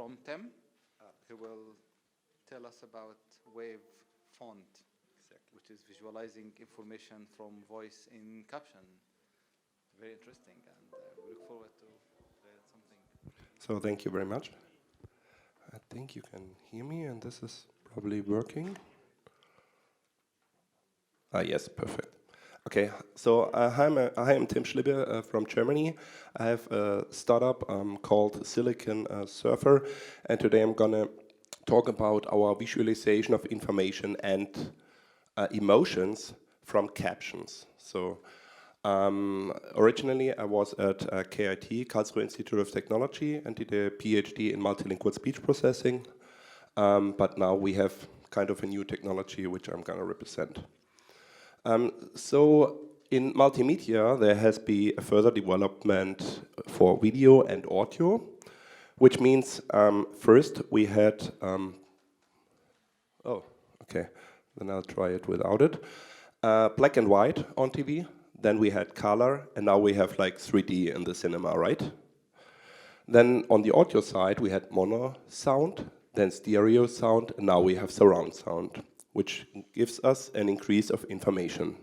from Tim, who will tell us about Wave Font, which is visualizing information from voice in Caption. Very interesting, and we look forward to learn something. So thank you very much. I think you can hear me, and this is probably working. Yes, perfect. Okay, so hi, I'm Tim Schlibbe from Germany. I have a startup called Silicon Surfer, and today I'm gonna talk about our visualization of information and emotions from captions. So originally I was at KIT, Karlsruhe Institute of Technology, and did a PhD in multilingual speech processing. But now we have kind of a new technology which I'm gonna represent. So in multimedia, there has been a further development for video and audio, which means first we had, oh, okay, then I'll try it without it. Black and white on TV, then we had color, and now we have like 3D in the cinema, right? Then on the audio side, we had mono sound, then stereo sound, and now we have surround sound, which gives us an increase of information.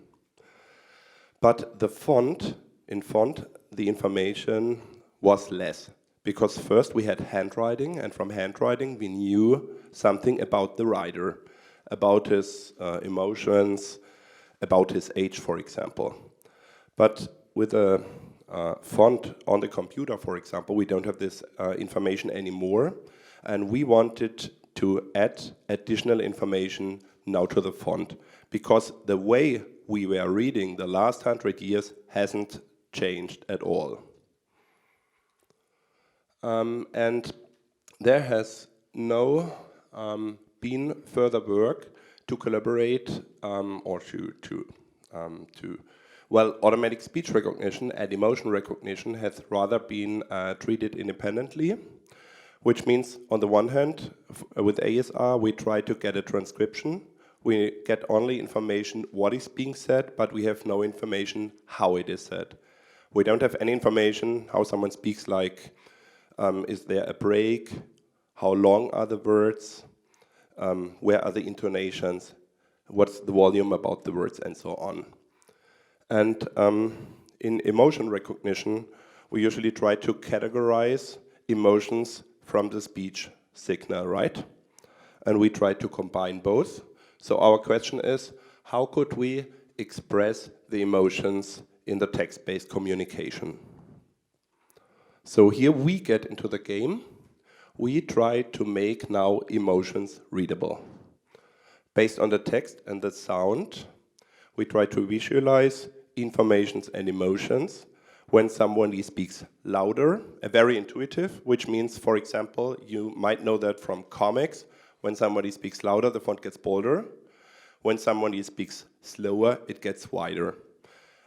But the font, the information was less, because first we had handwriting, and from handwriting we knew something about the writer, about his emotions, about his age, for example. But with a font on the computer, for example, we don't have this information anymore, and we wanted to add additional information now to the font, because the way we were reading the last 100 years hasn't changed at all. And there has no been further work to collaborate or well, automatic speech recognition and emotion recognition has rather been treated independently, which means on the one hand, with ASR, we try to get a transcription. We get only information what is being said, but we have no information how it is said. We don't have any information how someone speaks, like is there a break, how long are the words, where are the intonations, what's the volume about the words, and so on. And in emotion recognition, we usually try to categorize emotions from the speech signal, right? And we try to combine both. So our question is, how could we express the emotions in the text-based communication? So here we get into the game. We try to make now emotions readable. Based on the text and the sound, we try to visualize informations and emotions when somebody speaks louder, very intuitive, which means, for example, you might know that from comics. When somebody speaks louder, the font gets bolder. When somebody speaks slower, it gets wider.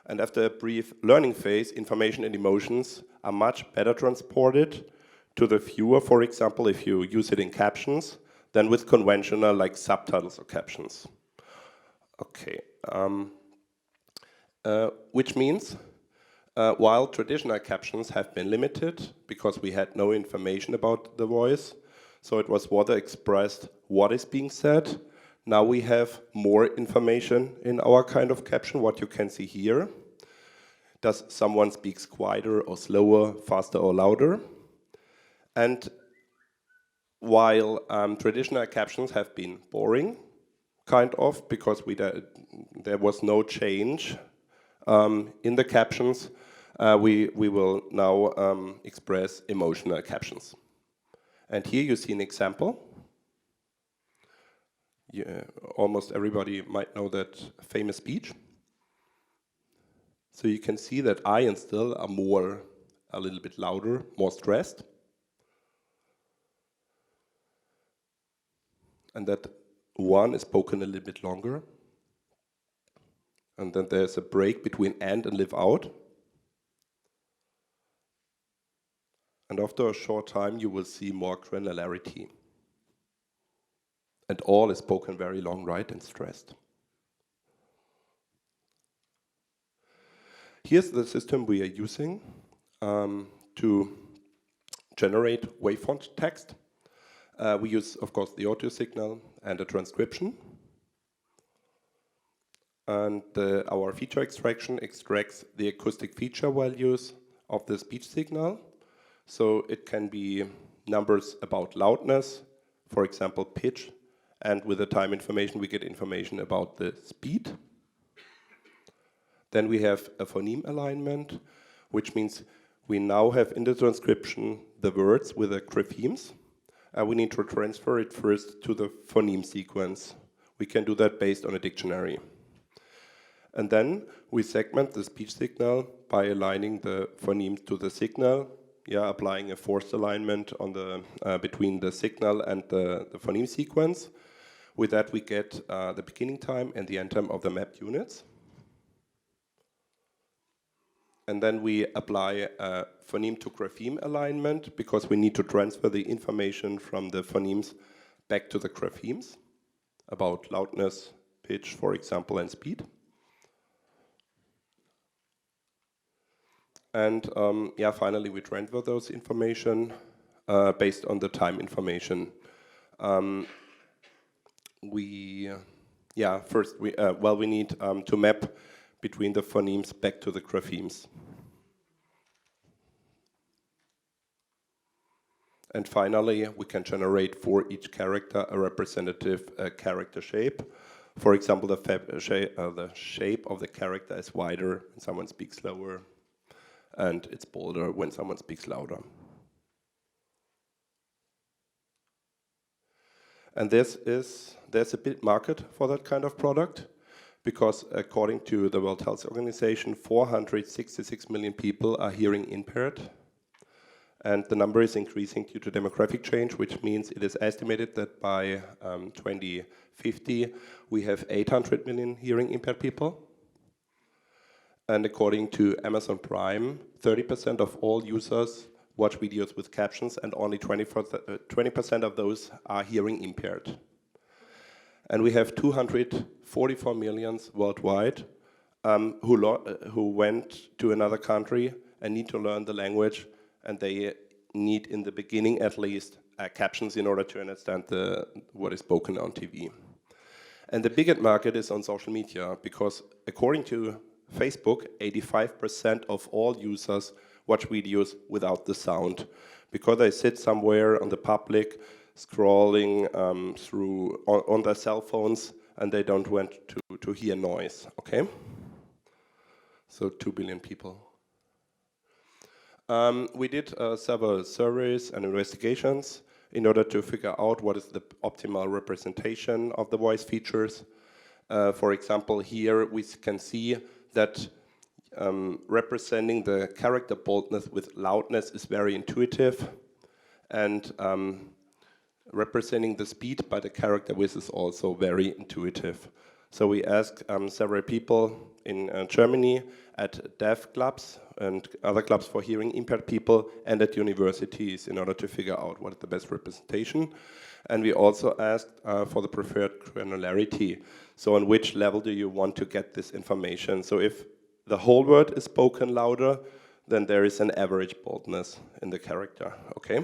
And after a brief learning phase, information and emotions are much better transported to the viewer, for example, if you use it in captions, than with conventional like subtitles or captions. Okay, which means while traditional captions have been limited because we had no information about the voice, so it was rather expressed what is being said. Now we have more information in our kind of caption, what you can see here. Does someone speak quieter or slower, faster or louder? And while traditional captions have been boring, kind of, because there was no change in the captions, we will now express emotional captions. And here you see an example. Yeah, almost everybody might know that famous speech. So you can see that I and still are a little bit louder, more stressed. And that one is spoken a little bit longer. And then there's a break between and live out. And after a short time, you will see more granularity. And all is spoken very long, right, and stressed. Here's the system we are using to generate wavefont text. We use, of course, the audio signal and the transcription. And our feature extraction extracts the acoustic feature values of the speech signal. So it can be numbers about loudness, for example, pitch, and with the time information, we get information about the speed. Then we have a phoneme alignment, which means we now have in the transcription the words with the graphemes. We need to transfer it first to the phoneme sequence. We can do that based on a dictionary. And then we segment the speech signal by aligning the phoneme to the signal, applying a forced alignment on the between the signal and the phoneme sequence. With that, we get the beginning time and the end time of the mapped units. And then we apply a phoneme to grapheme alignment because we need to transfer the information from the phonemes back to the graphemes about loudness, pitch, for example, and speed. And finally, we transfer those information based on the time information. First we need to map between the phonemes back to the graphemes. And finally, we can generate for each character a representative character shape. For example, the shape of the character is wider when someone speaks slower, and it's bolder when someone speaks louder. And there's a big market for that kind of product, because according to the World Health Organization, 466 million people are hearing impaired. And the number is increasing due to demographic change, which means it is estimated that by 2050, we have 800 million hearing impaired people. And according to Amazon Prime, 30% of all users watch videos with captions, and only 20% of those are hearing impaired. And we have 244 million worldwide who went to another country and need to learn the language, and they need, in the beginning at least, captions in order to understand what is spoken on TV. And the biggest market is on social media, because according to Facebook, 85% of all users watch videos without the sound, because they sit somewhere on the public, scrolling through on their cell phones, and they don't want to hear noise, okay? So 2 billion people. We did several surveys and investigations in order to figure out what is the optimal representation of the voice features. For example, here we can see that representing the character boldness with loudness is very intuitive, and representing the speed by the character width is also very intuitive. So we asked several people in Germany at deaf clubs and other clubs for hearing impaired people, and at universities, in order to figure out what is the best representation. And we also asked for the preferred granularity. So on which level do you want to get this information? So if the whole word is spoken louder, then there is an average boldness in the character, okay?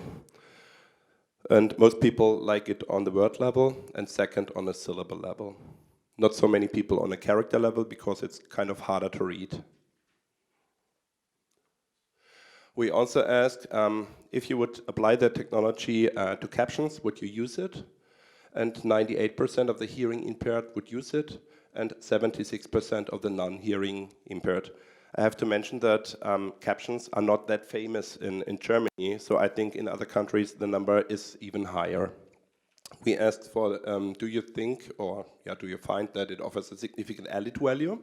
And most people like it on the word level, and second on a syllable level. Not so many people on a character level, because it's kind of harder to read. We also asked if you would apply the technology to captions, would you use it? And 98% of the hearing impaired would use it, and 76% of the non-hearing impaired. I have to mention that captions are not that famous in Germany, so I think in other countries the number is even higher. We asked for, do you think, or do you find that it offers a significant added value?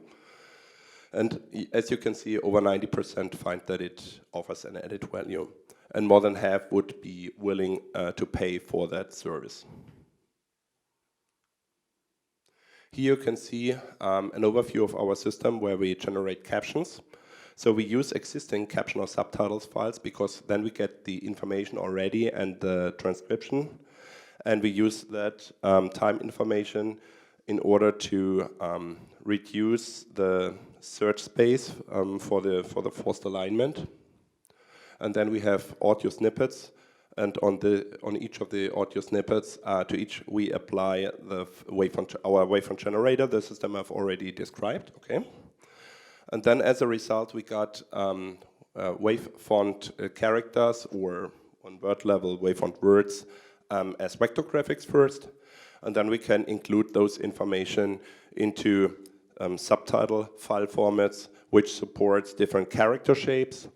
And as you can see, over 90% find that it offers an added value. And more than half would be willing to pay for that service. Here you can see an overview of our system where we generate captions. So we use existing caption or subtitles files, because then we get the information already and the transcription. And we use that time information in order to reduce the search space for the forced alignment. And then we have audio snippets And on each of the audio snippets, to each we apply the our wavefront generator, the system I've already described. Okay. And then as a result, we got wave font characters, or on word level, wave font words as vector graphics first. And then we can include those information into subtitle file formats, which supports different character shapes.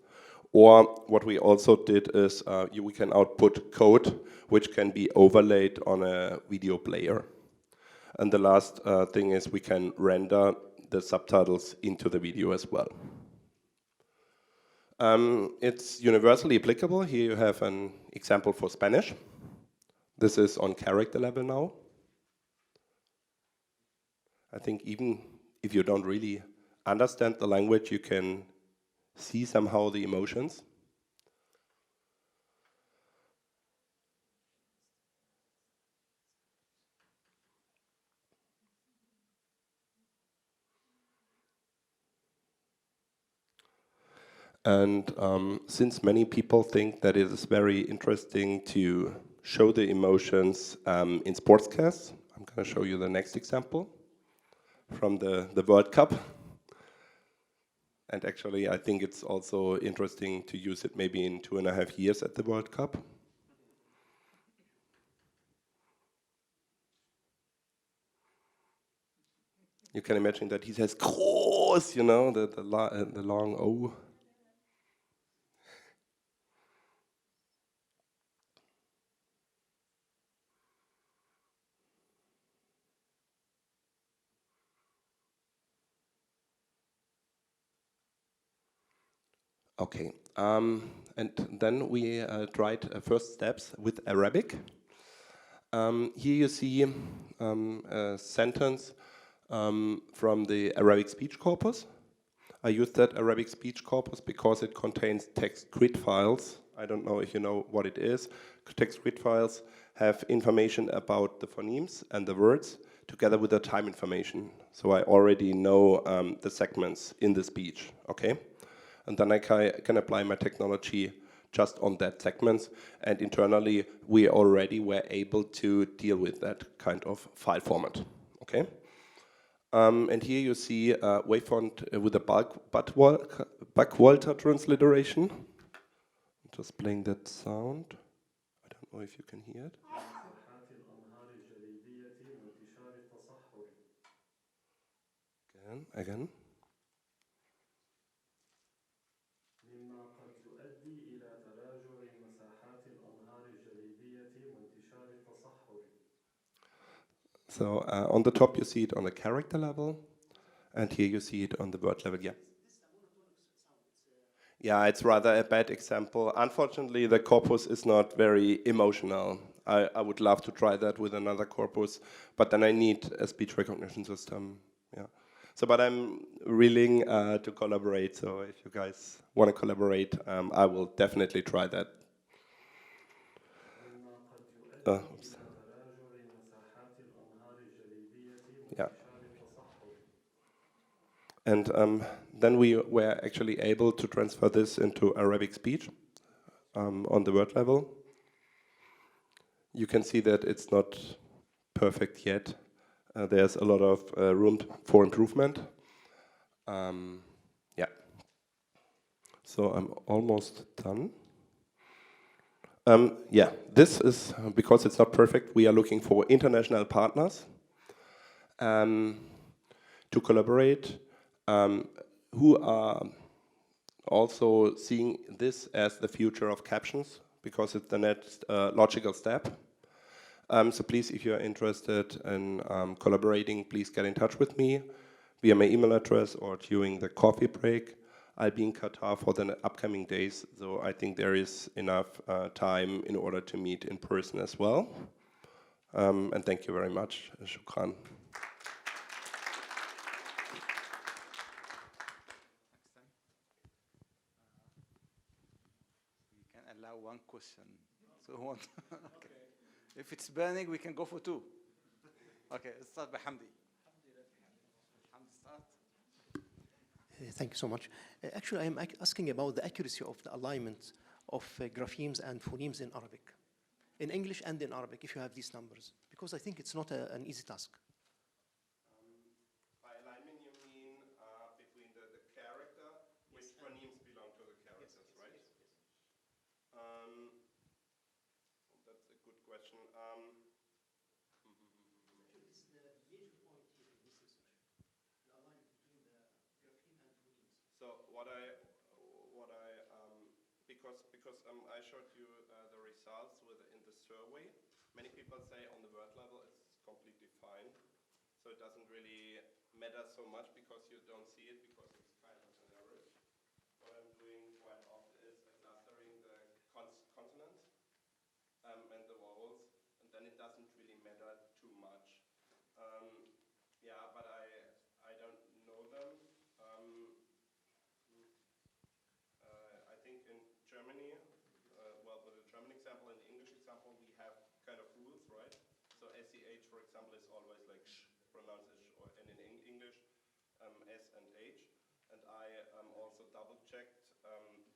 Or what we also did is we can output code, which can be overlaid on a video player. And the last thing is we can render the subtitles into the video as well. It's universally applicable. Here you have an example for Spanish. This is on character level now. I think even if you don't really understand the language, you can see somehow the emotions. And since many people think that it is very interesting to show the emotions in sportscasts, I'm going to show you the next example from the World Cup. And actually, I think it's also interesting to use it maybe in 2.5 years at the World Cup. You can imagine that he says groß, you know, the long O. Okay, and then we tried first steps with Arabic. Here you see a sentence from the Arabic speech corpus. I used that Arabic speech corpus because it contains text grid files. I don't know if you know what it is. Text grid files have information about the phonemes and the words together with the time information. So I already know the segments in the speech, okay? And then I can apply my technology just on that segments, and internally we already were able to deal with that kind of file format, okay? And here you see a wavefront with a Buckwalter transliteration. I'm just playing that sound. I don't know if you can hear it. Again. So on the top you see it on a character level, and here you see it on the word level, yeah. Yeah, it's rather a bad example. Unfortunately, the corpus is not very emotional. I would love to try that with another corpus, but then I need a speech recognition system, yeah. So, but I'm willing to collaborate, so if you guys want to collaborate, I will definitely try that. Oops. Yeah. And then we were actually able to transfer this into Arabic speech on the word level. You can see that it's not perfect yet. There's a lot of room for improvement. Yeah. So I'm almost done. Yeah, this is, because it's not perfect, we are looking for international partners to collaborate, who are also seeing this as the future of captions, because it's the next logical step. So please, if you're interested in collaborating, please get in touch with me via my email address or during the coffee break. I'll be in Qatar for the upcoming days, so I think there is enough time in order to meet in person as well. And thank you very much. Shukran. We can allow one question. So one. Okay. If it's burning, we can go for two. Okay, let's start by Hamdi. Hamdi, start. Thank you so much. Actually, I'm asking about the accuracy of the alignment of graphemes and phonemes in Arabic, in English and in Arabic, if you have these numbers? Because I think it's not an easy task. By alignment, you mean between the character, which phonemes belong to the characters, right? Yes. That's a good question. Actually, this is the major point here in this discussion, the alignment between the grapheme and phonemes. So because I showed you the results in the survey. Many people say on the word level it's completely fine, so it doesn't really matter so much because you don't see it because it's kind of an average. What I'm doing quite often is clustering the consonants and the vowels, and then it doesn't really matter too much. Yeah, but I don't know them. I think in Germany, well, with the German example and the English example, we have kind of rules, right? So SCH, for example, is always like sh, pronounced as sh, and in English, S and H. And I also double-checked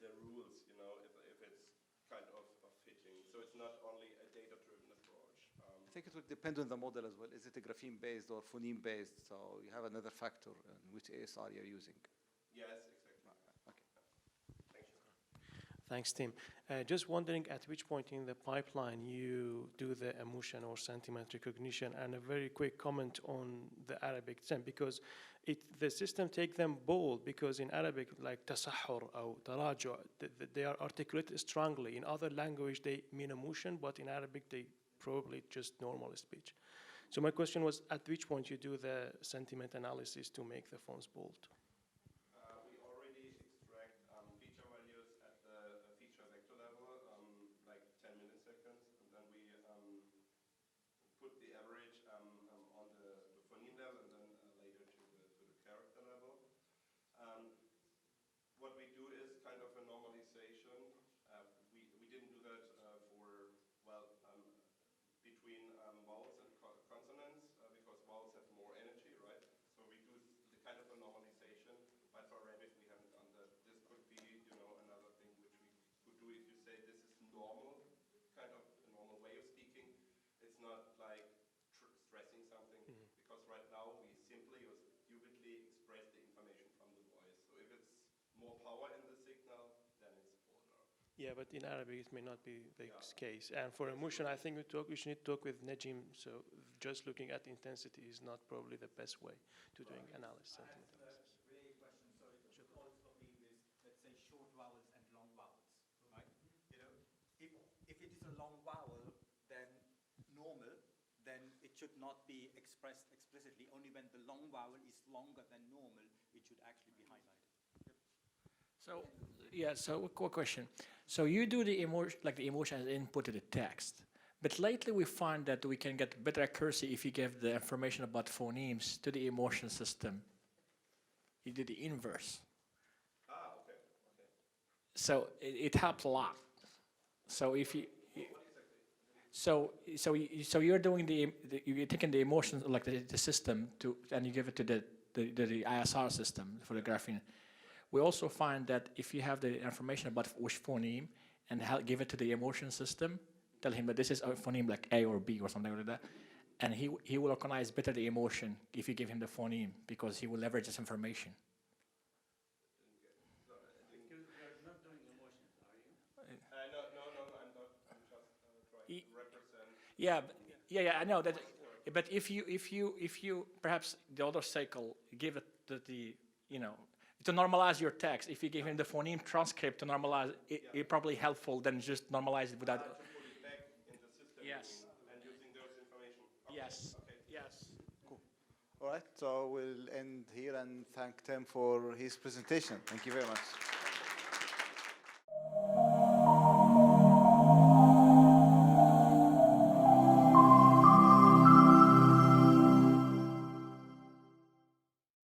the rules, you know, if it's kind of fitting. So it's not only a data-driven approach. I think it would depend on the model as well. Is it a grapheme-based or phoneme-based? So you have another factor in which ASR you're using. Yes, exactly. Okay. Thank you. Thanks, Tim. Just wondering at which point in the pipeline you do the emotion or sentiment recognition, and a very quick comment on the Arabic term, because the system take them bold, because in Arabic, like tasahhur or taraju, they are articulated strongly. In other language, they mean emotion, but in Arabic, they probably just normal speech. So my question was, at which point you do the sentiment analysis to make the fonts bold? We already extract feature values at the feature vector level, like 10 milliseconds, and then we put the average on the phoneme level, and then later to the character level. What we do is kind of a normalization. We didn't do that for, well, between vowels and consonants, because vowels have more energy, right? So we do the kind of a normalization, but for Arabic we haven't done that. This could be, you know, another thing which we could do if you say this is normal, kind of a normal way of speaking. It's not like stressing something, because right now we simply or stupidly express the information from the voice. So if it's more power in the signal, then it's bolder. Yeah, but in Arabic it may not be the case. And for emotion, I think we should need to talk with Najim. So just looking at intensity is not probably the best way to doing analysis. Sentiment analysis. Related question. So it should also be with, let's say, short vowels and long vowels, right? You know, if it is a long vowel, then normal, then it should not be expressed explicitly. Only when the long vowel is longer than normal, it should actually be highlighted. So, yeah, so a quick question. So you do the emotion as input to the text, but lately we find that we can get better accuracy if you give the information about phonemes to the emotion system. You do the inverse. Okay. So it helps a lot. So if you, so you're doing you're taking the emotions, like the system, and you give it to the ISR system for the graphene. We also find that if you have the information about which phoneme and give it to the emotion system, tell him that this is a phoneme like A or B or something like that, and he will recognize better the emotion if you give him the phoneme, because he will leverage this information. You're not doing emotions, are you? No, I'm not. I'm just trying to represent. Yeah, I know that. But if you perhaps the other cycle give it the to normalize your text, if you give him the phoneme transcript to normalize it, probably helpful than just normalize it without. To put it back in the system. Yes. And using those information. Okay. Yes. Okay. Yes. Cool. All right, so we'll end here and thank Tim for his presentation. Thank you very much.